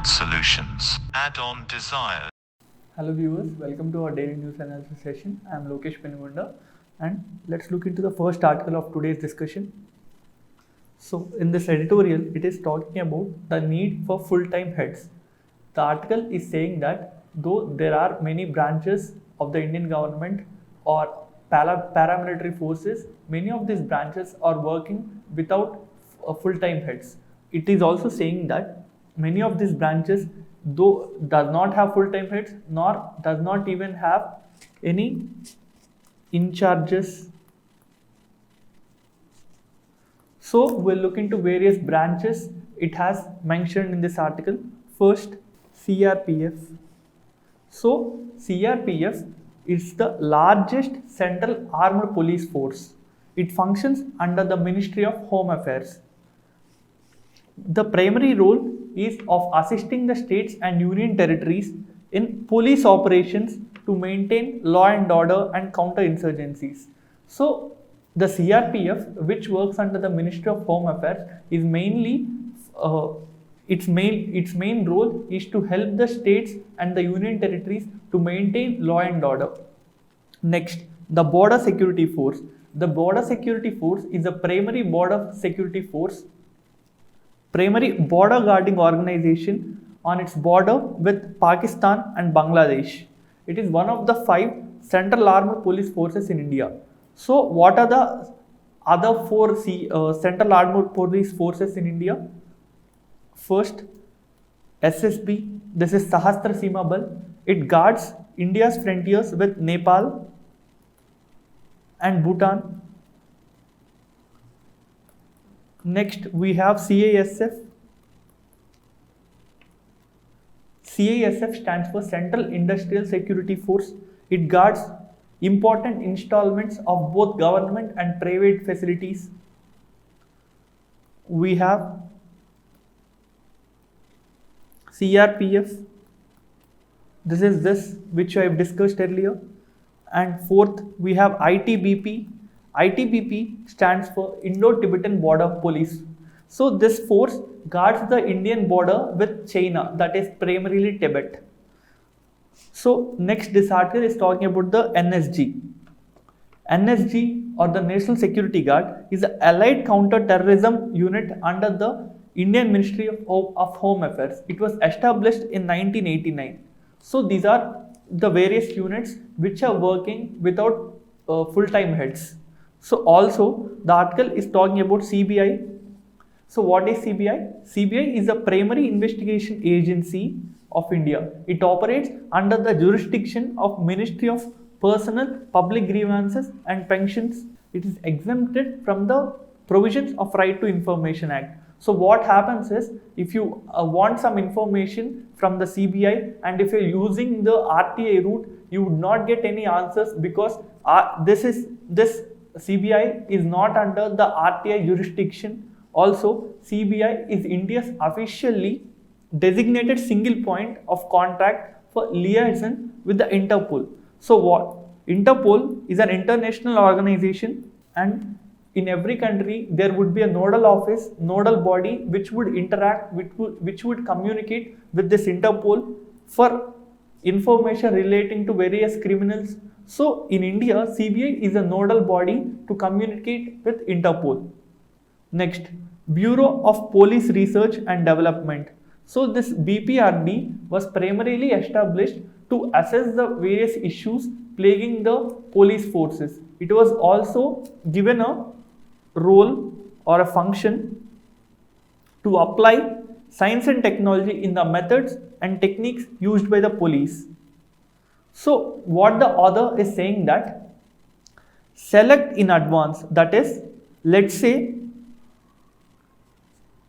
smart solutions. Add-on desires. Hello viewers, welcome to our daily news analysis session. I am Lokesh Penigunda and let's look into the first article of today's discussion. So in this editorial, it is talking about the need for full-time heads. The article is saying that though there are many branches of the Indian government or paramilitary forces, many of these branches are working without full-time heads. It is also saying that many of these branches though does not have full-time heads nor does not even have any in charges. So we'll look into various branches it has mentioned in this article. First, CRPF. So CRPF is the largest central armed police force. It functions under the Ministry of Home Affairs. The primary role is of assisting the states and union territories in police operations to maintain law and order and counter insurgencies. So the CRPF, which works under the Ministry of Home Affairs, is mainly its main role is to help the states and the union territories to maintain law and order. Next, the Border Security Force. The Border Security Force is a primary border security force, primary border guarding organization on its border with Pakistan and Bangladesh. It is one of the 5 central armed police forces in India. So what are the other 4 central armed police forces in India? First, SSB. This is Sahastra Seema Bal. It guards India's frontiers with Nepal and Bhutan. Next, we have CISF. CISF stands for Central Industrial Security Force. It guards important installments of both government and private facilities. We have CRPF. This is this which I have discussed earlier. And fourth, we have ITBP. ITBP stands for Indo-Tibetan Border Police. So this force guards the Indian border with China, that is primarily Tibet. So next, this article is talking about the NSG. NSG, or the National Security Guard, is an allied counter-terrorism unit under the Indian Ministry of Home Affairs. It was established in 1989. So these are the various units which are working without full-time heads. So also the article is talking about CBI. So what is CBI? CBI is a primary investigation agency of India. It operates under the jurisdiction of Ministry of Personnel, Public Grievances and Pensions. It is exempted from the provisions of Right to Information Act. So what happens is, if you want some information from the CBI and if you're using the RTI route, you would not get any answers because this CBI is not under the RTI jurisdiction. Also, CBI is India's officially designated single point of contact for liaison with the Interpol. So what? Interpol is an international organization, and in every country there would be a nodal office, nodal body which would interact, which would communicate with this Interpol for information relating to various criminals. So in India, CBI is a nodal body to communicate with Interpol. Next, Bureau of Police Research and Development. So this BPRD was primarily established to assess the various issues plaguing the police forces. It was also given a role or a function to apply science and technology in the methods and techniques used by the police. So what the author is saying that select in advance, that is, let's say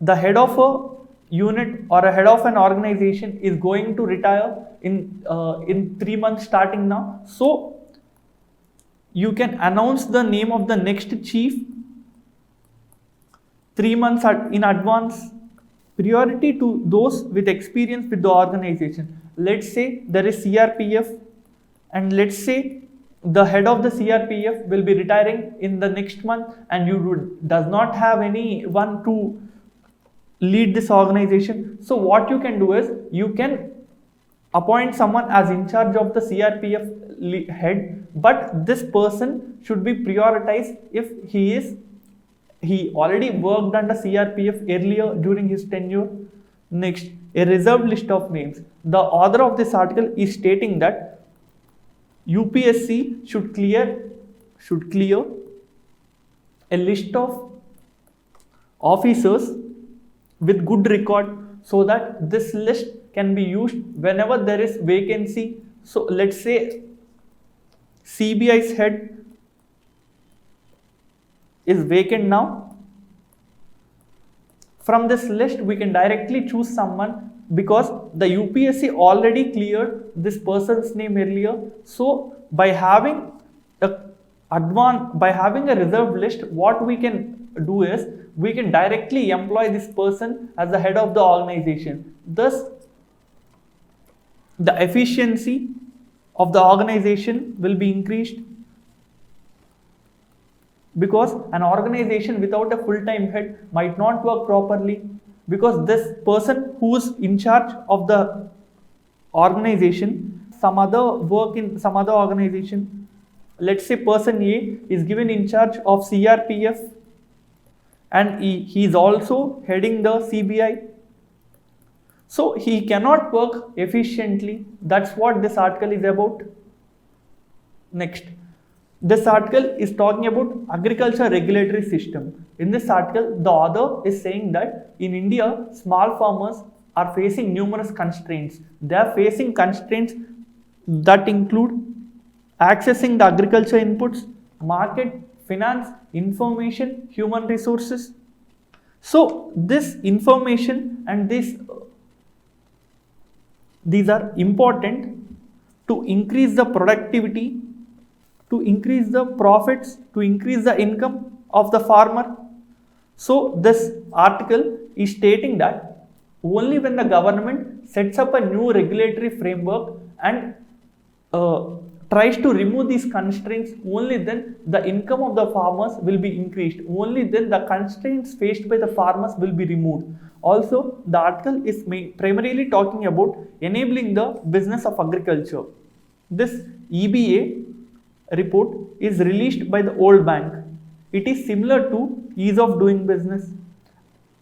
the head of a unit or a head of an organization is going to retire in 3 months starting now. So you can announce the name of the next chief 3 months in advance. Priority to those with experience with the organization. Let's say there is CRPF, and let's say the head of the CRPF will be retiring in the next month, and you does not have anyone to lead this organization. So what you can do is you can appoint someone as in charge of the CRPF head, but this person should be prioritized if he already worked under CRPF earlier during his tenure. Next, a reserved list of names. The author of this article is stating that UPSC should clear a list of officers with good record, so that this list can be used whenever there is vacancy. So let's say CBI's head is vacant now. From this list we can directly choose someone, because the UPSC already cleared this person's name earlier. So by having a reserved list, what we can do is we can directly employ this person as the head of the organization. Thus the efficiency of the organization will be increased, because an organization without a full-time head might not work properly, because this person who's in charge of the organization some other work in some other organization. Let's say person A is given in charge of CRPF and he is also heading the CBI. So he cannot work efficiently. That's what this article is about. Next, this article is talking about agriculture regulatory system. In this article, the author is saying that in India, small farmers are facing numerous constraints. They are facing constraints that include accessing the agriculture inputs, market, finance, information, human resources. So this information and these are important to increase the productivity, to increase the profits, to increase the income of the farmer. So this article is stating that only when the government sets up a new regulatory framework and tries to remove these constraints, only then the income of the farmers will be increased. Only then the constraints faced by the farmers will be removed. Also, the article is primarily talking about enabling the business of agriculture. This EBA report is released by the World Bank. It is similar to ease of doing business.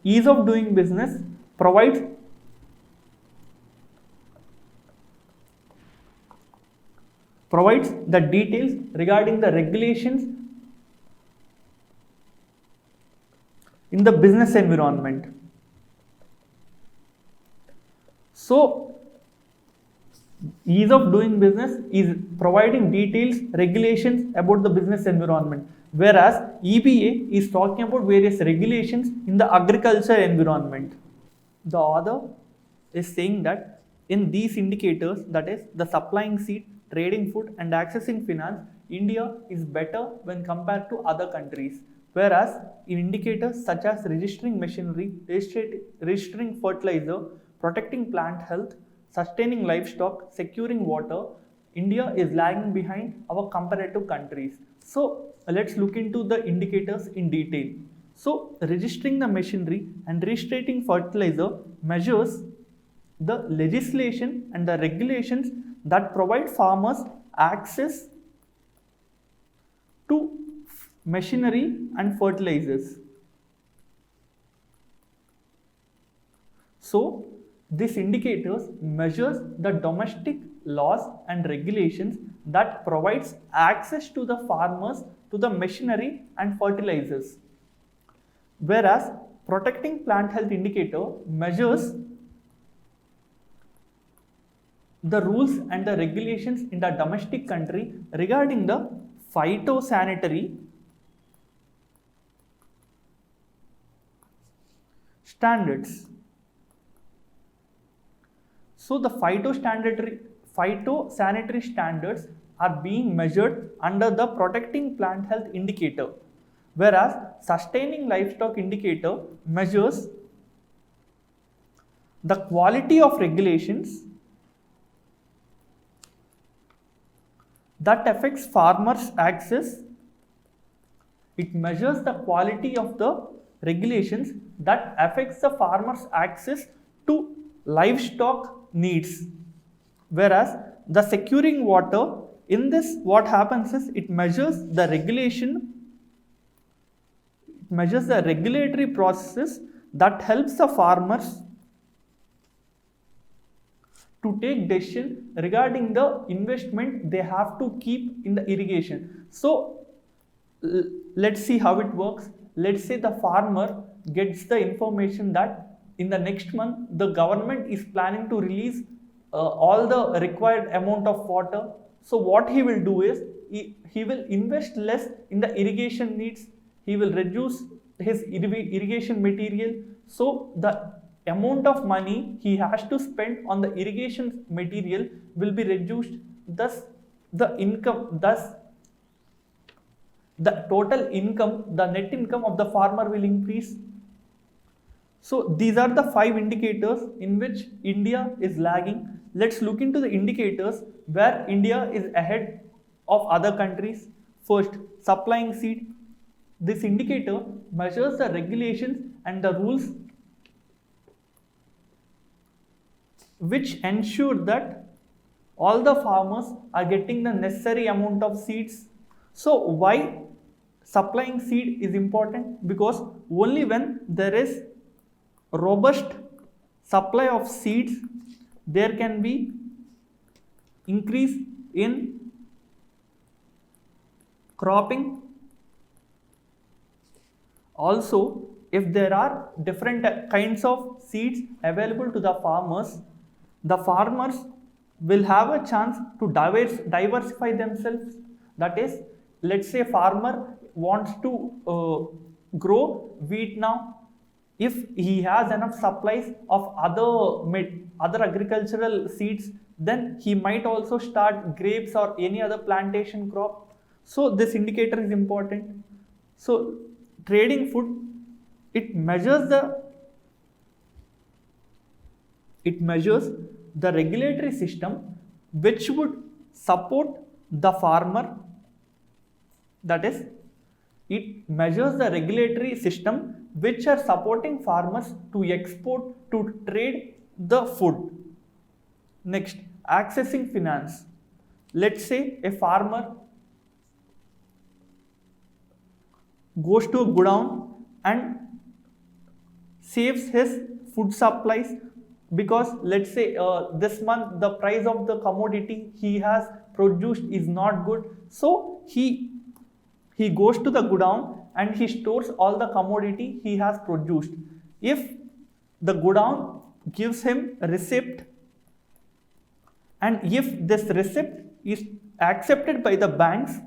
Ease of doing business provides the details regarding the regulations in the business environment. So, ease of doing business is providing details, regulations about the business environment, whereas EBA is talking about various regulations in the agriculture environment. The author is saying that in these indicators, that is the supplying seed, trading food and accessing finance, India is better when compared to other countries. Whereas in indicators such as registering machinery, registering fertilizer, protecting plant health, sustaining livestock, securing water, India is lagging behind our comparative countries. So let's look into the indicators in detail. So registering the machinery and registrating fertilizer measures the legislation and the regulations that provide farmers access to machinery and fertilizers. So this indicators measures the domestic laws and regulations that provides access to the farmers to the machinery and fertilizers. Whereas protecting plant health indicator measures the rules and the regulations in the domestic country regarding the phytosanitary standards. So the phytosanitary standards are being measured under the protecting plant health indicator, whereas sustaining livestock indicator measures the quality of regulations that affects farmers' access. It measures the quality of the regulations that affects the farmer's access to livestock needs. Whereas the securing water, in this what happens is it measures the regulatory processes that helps the farmers to take decision regarding the investment they have to keep in the irrigation. So let's see how it works. Let's say the farmer gets the information that in the next month the government is planning to release all the required amount of water. So what he will do is he will invest less in the irrigation needs. He will reduce his irrigation material. So the amount of money he has to spend on the irrigation material will be reduced. Thus the total income, the net income of the farmer will increase. So these are the 5 indicators in which India is lagging. Let's look into the indicators where India is ahead of other countries. First, supplying seed. This indicator measures the regulations and the rules which ensure that all the farmers are getting the necessary amount of seeds. So why supplying seed is important? Because only when there is robust supply of seeds, there can be increase in cropping. Also, if there are different kinds of seeds available to the farmers will have a chance to diversify themselves. That is, let's say farmer wants to grow wheat now. If he has enough supplies of other agricultural seeds, then he might also start grapes or any other plantation crop. So this indicator is important. So trading food, it measures the regulatory system which would support the farmer. That is, it measures the regulatory system which are supporting farmers to export, to trade the food. Next, accessing finance. Let's say a farmer goes to a godown and saves his food supplies, because let's say this month the price of the commodity he has produced is not good. So he goes to the godown and he stores all the commodity he has produced. If the godown gives him a receipt, and if this receipt is accepted by the banks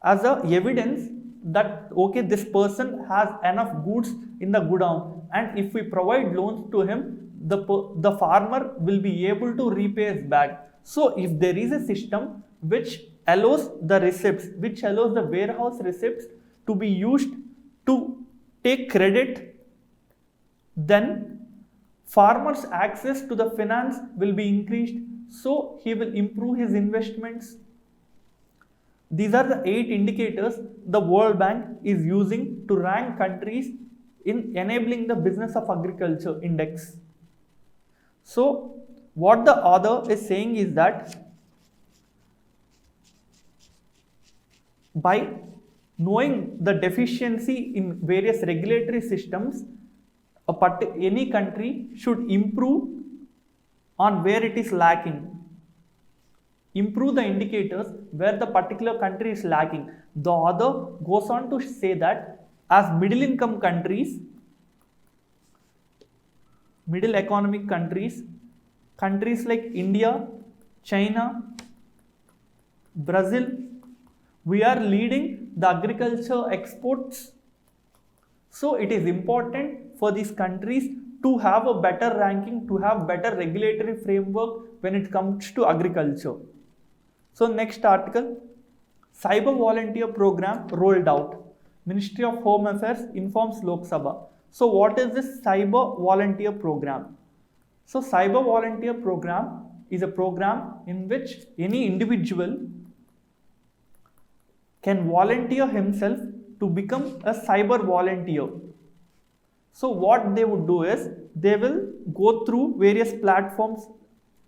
as a evidence that okay, this person has enough goods in the godown, and if we provide loans to him, the farmer will be able to repay his back. So if there is a system which allows the receipts, which allows the warehouse receipts to be used to take credit, then farmer's access to the finance will be increased. So he will improve his investments. These are the 8 indicators the World Bank is using to rank countries in enabling the business of agriculture index. So what the author is saying is that by knowing the deficiency in various regulatory systems, any country should improve on where it is lacking. Improve the indicators where the particular country is lacking. The author goes on to say that as middle income countries, middle economic countries like India, China, Brazil, we are leading the agriculture exports. So it is important for these countries to have a better ranking, to have better regulatory framework when it comes to agriculture. So next article, Cyber Volunteer Program rolled out. Ministry of Home Affairs informs Lok Sabha. So what is this Cyber Volunteer Program? So Cyber Volunteer Program is a program in which any individual can volunteer himself to become a cyber volunteer. So what they would do is they will go through various platforms,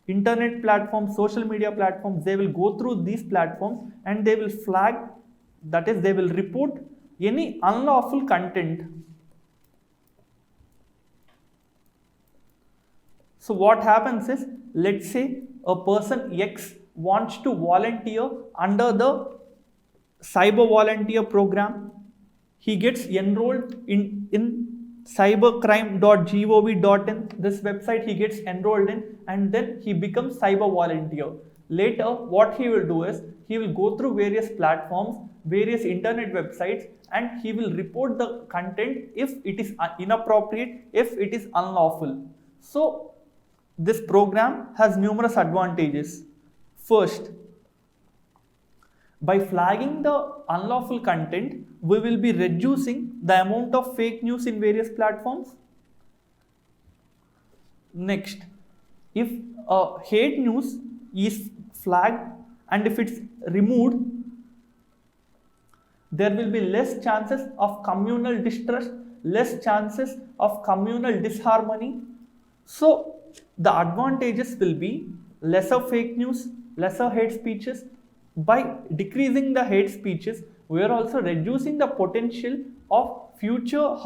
internet platforms, social media platforms. They will go through these platforms and they will flag, that is, they will report any unlawful content. So what happens is, let's say a person X wants to volunteer under the cyber volunteer program. He gets enrolled in cybercrime.gov.in, this website he gets enrolled in, and then he becomes cyber volunteer. Later what he will do is he will go through various platforms, various internet websites, and he will report the content if it is inappropriate, if it is unlawful. So this program has numerous advantages. First, by flagging the unlawful content, we will be reducing the amount of fake news in various platforms. Next, if hate news is flagged and if it's removed, there will be less chances of communal distrust, less chances of communal disharmony. So the advantages will be lesser fake news, lesser hate speeches. By decreasing the hate speeches, we are also reducing the potential of future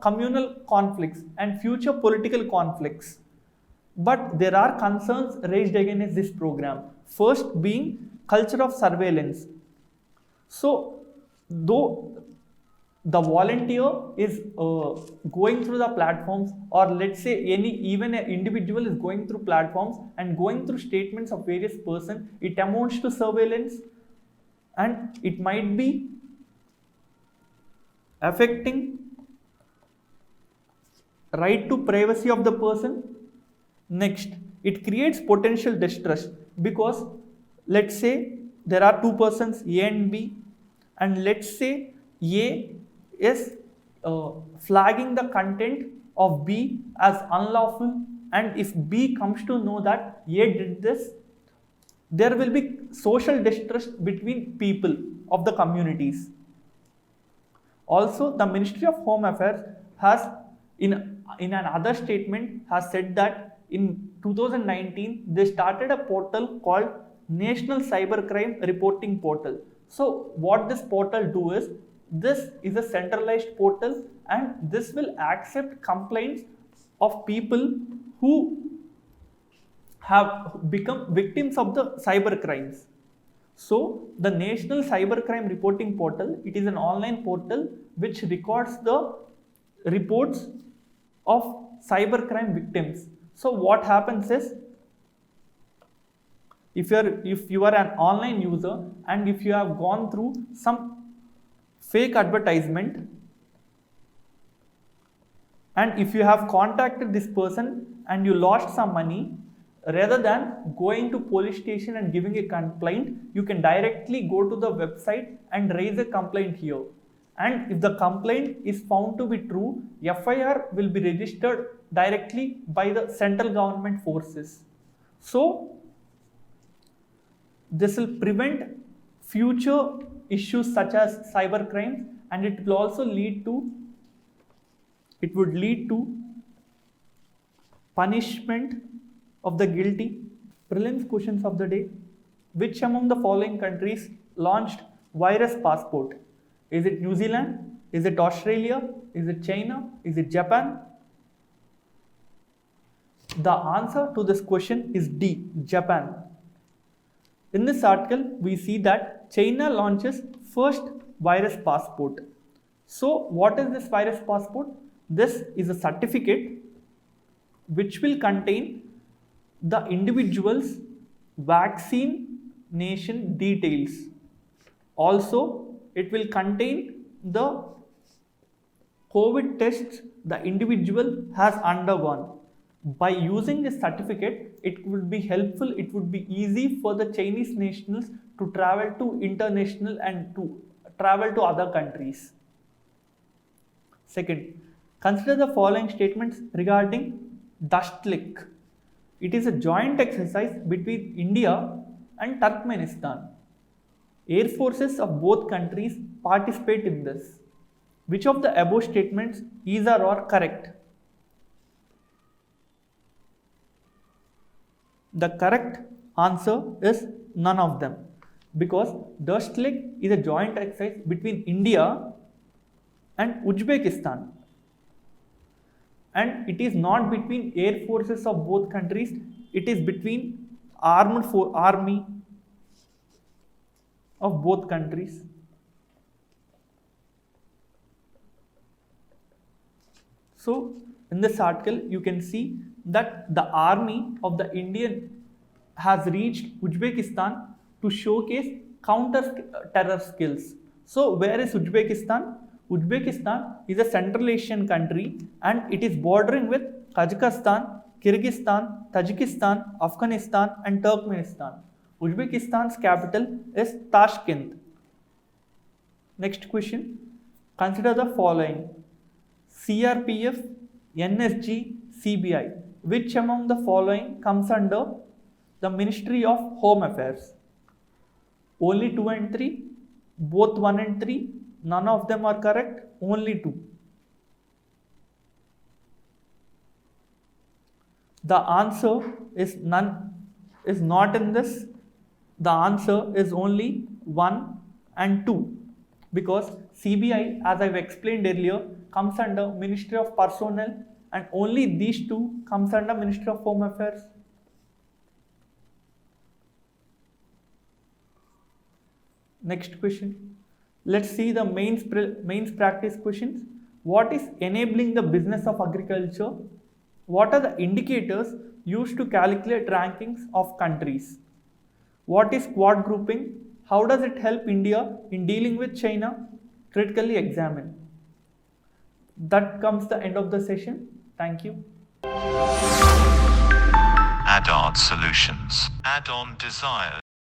communal conflicts and future political conflicts. But there are concerns raised against this program. First being culture of surveillance. So though the volunteer is going through the platforms, or let's say even an individual is going through platforms and going through statements of various persons, it amounts to surveillance, and it might be affecting right to privacy of the person. Next, it creates potential distrust, because let's say there are two persons, A and B, and let's say A is flagging the content of B as unlawful, and if B comes to know that A did this, there will be social distrust between people of the communities. Also, the Ministry of Home Affairs has in another statement has said that in 2019 they started a portal called National Cybercrime Reporting Portal. So what this portal do is, this is a centralized portal, and this will accept complaints of people who have become victims of the cyber crimes. So the National Cybercrime Reporting Portal, it is an online portal which records the reports of cybercrime victims. So what happens is, if you are an online user and if you have gone through some fake advertisement, and if you have contacted this person and you lost some money, rather than going to police station and giving a complaint, you can directly go to the website and raise a complaint here. And if the complaint is found to be true, FIR will be registered directly by the central government forces. So this will prevent future issues such as cyber crimes, and it will also lead to punishment of the guilty. Prelims questions of the day: which among the following countries launched virus passport? Is it New Zealand? Is it Australia? Is it China? Is it Japan? The answer to this question is D, Japan. In this article, we see that China launches first virus passport. So what is this virus passport? This is a certificate which will contain the individual's vaccination details. Also, it will contain the COVID tests the individual has undergone. By using this certificate, it would be helpful, it would be easy for the Chinese nationals to travel to international and to travel to other countries. Second, consider the following statements regarding Dashtlik. It is a joint exercise between India and Turkmenistan. Air forces of both countries participate in this? Which of the above statements is or are correct? The correct answer is none of them, because Dust Lake is a joint exercise between India and Uzbekistan, and it is not between air forces of both countries, it is between army of both countries. So in this article you can see that the army of the Indian has reached Uzbekistan to showcase counter-terror skills. So where is Uzbekistan? Uzbekistan is a Central Asian country and it is bordering with Kazakhstan, Kyrgyzstan, Tajikistan, Afghanistan and Turkmenistan. Uzbekistan's capital is Tashkent. Next question. Consider the following: CRPF, NSG, CBI. Which among the following comes under the Ministry of Home Affairs? Only 2 and 3, both 1 and 3, none of them are correct, only 2. The answer is not in this. The answer is only 1 and 2, because CBI, as I've explained earlier, comes under Ministry of Personnel, and only these two comes under Ministry of Home Affairs. Next question. Let's see the mains practice questions. What is enabling the business of agriculture? What are the indicators used to calculate rankings of countries? What is quad grouping? How does it help India in dealing with China? Critically examine. That comes the end of the session. Thank you. Add-on solutions. Add-on desires.